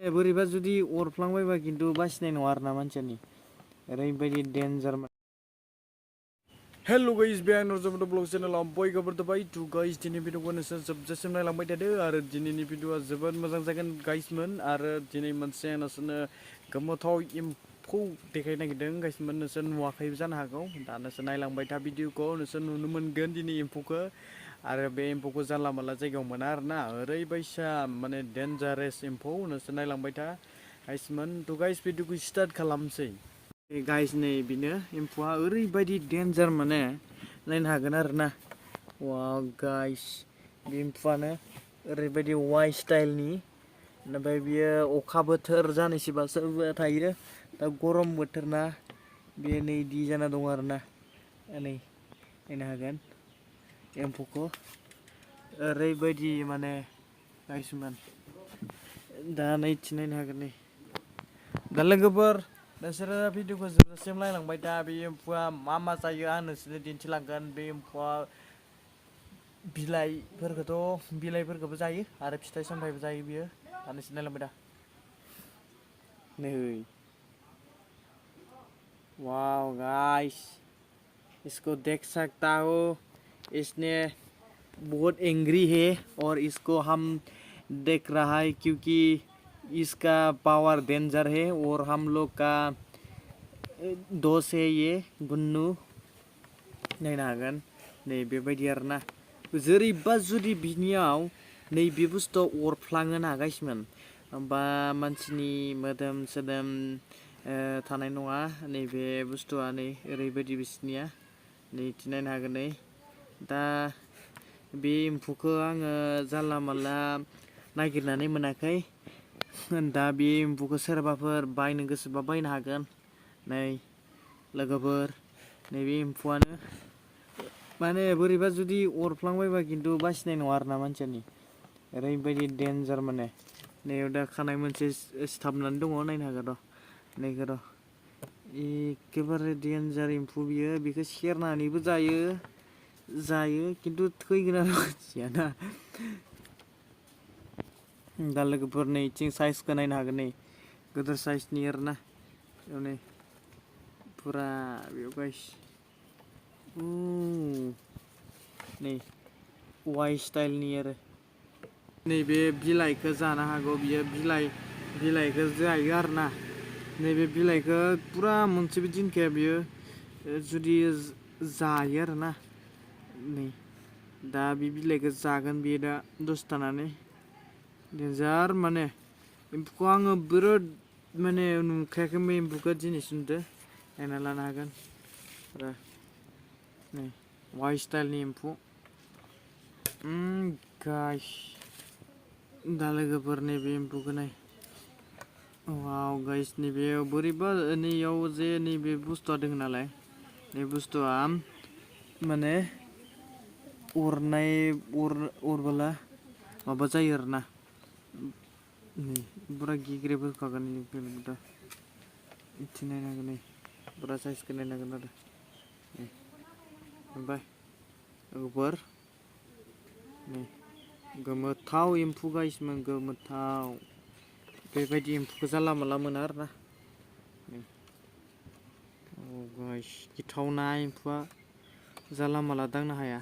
बोरैबा जुदि अरफ्लांबायबा खिन्थु बासिनाय नङा आरोना मानसियानि ओरैबायदि डेन्जार। हेल' गाइस, बे आंनि रजबद ब्लग चेनेलाव बयखौबो बाय टु गाइस। दिनै भिडिअखौ नोंसोर जोबजासिम नायलांबाय थादो आरो दिनैनि भिडिअआ जोबोद मोजां जागोन गाइसमोन। आरो दिनै मोनसे नोंसोरनो गोमोथाव एम्फौ देखायनो नागिरदों गाइसमोन। नोंसोर नुवाखैबो जानो हागौ, दा नोंसोर नायलांबाय था भिडिअखौ, नोंसोर नुनो मोनगोन दिनै एम्फौखौ। आरो बे एम्फौखौ जानला मानला जायगायाव मोना आरोना, ओरैबायसा माने डेन्जारेस एम्फौ। नोंसोर नायलांबाय था गाइसमोन। थ' गाइस भिडिअखौ स्टार्ट खालामसै। गाइस नै बेनो एम्फौआ ओरैबायदि डेन्जार माने नायनो हागोन आरोना। वाव गाइस, बे एम्फौआनो ओरैबायदि वाइ स्टाइलनि। ओमफ्राय बियो अखा बोथोर जानोसैबासो थायो, दा गरम बोथोर ना, बेयो नै इदि जाना दं आरोना। नै नायनो हागोन एम्फौखौ, ओरैबायदि माने गाइसमोन। दा नैथि नायनो हागोन नै। दा लोगोफोर नोंसोरो भिडिअखौ जोबजासिम नायलांबाय था। बे एम्फौआ मा मा जायो आं नोंसोरनो दिन्थिलांगोन। बे एम्फौआ बिलाइफोरखौबो जायो आरो फिथाइ सामथाइबो जायो बियो। दा नोंसोर नायलांबाय था नै। वाव गाइस, इसको देख सकता हो, इसने बहुत एंग्री है और इसको हम देख रहा है क्योंकि इसका पावर डेंजर है और हम लोग का दोस्त है ये गुन्नू। नायनो हागोन नै बेबायदि आरोना। जेरैबा जुदि बिनियाव नैबे बुस्थुआव अरफ्लाङोना गाइसमोन, होमबा मानसिनि मोदोम सोदोम थानाय नङा। नैबे बुस्थुआ नै ओरैबायदि बिसनिया नै नायनो हागोन नै। दा बे एम्फौखौ आङो जानला मानला नागिरनानै मोनाखै। दा बे एम्फौखौ सोरबाफोर बायनो गोसोबा बायनो हागोन। नै लोगोफोर, नैबे एम्फौआनो माने बोरैबा जुदि अरफ्लांबायबा खिन्थु बासिनाय नङा आरोना मानसियानि ओरैबायदि डेन्जार माने। नैयाव दा खानाय मोनसे सिथाबनानै दङ, नायनो हागोन र'। नैखौ र' एखेबारे डेन्जार एम्फौ बियो। बेखौ सेरनानैबो जायो खिन्थु थैगोन आरो मानसियाना। दा लोगोफोर नैथिं साइजखौ नायनो हागोन नै, गिदिर साइजनि आरोना। बेयाव नै फुरा बेयाव गाइस नै वाइ स्टाइलनि आरो। नैबे बिलाइखौ जानो हागौ बियो, बिलाइखौ जायो आरोना। नैबे बिलाइखौ फुरा मोनसेबो दिनखाया बियो जुदि जायो आरोना। नै दा बे बिलाइखौ जागोन बेयो दा दसे थानानै। डेन्जार माने एम्फौखौ आङो बिराद माने नुखायाखैमोन एम्फौखौ, दिनैसो नुदों। नायना लानो हागोन र' नै वाइ स्टाइलनि एम्फौ। गाइस दा लोगोफोर नैबे एम्फौखौ नाय। वाव गाइस, नैबे बोरैबा नैयाव जे नैबे बुस्थुआ दङ नालाय, नै बुस्थुआ माने अरबोला माबा जायो आरोना। नै फुरा गिग्रेब होखागोन दा। इथि नायनो हागोन नै, फुरा साइजखौ नायनो हागोन आरो। ओमफ्राय लोगोफोर नै गोमोथाव एम्फौ गाइसमोन, गोमोथाव। बेबायदि एम्फौखौ जानला मानला मोना आरोना। गाइस गिथावना एम्फौआ, जानला मानला दांनो हाया।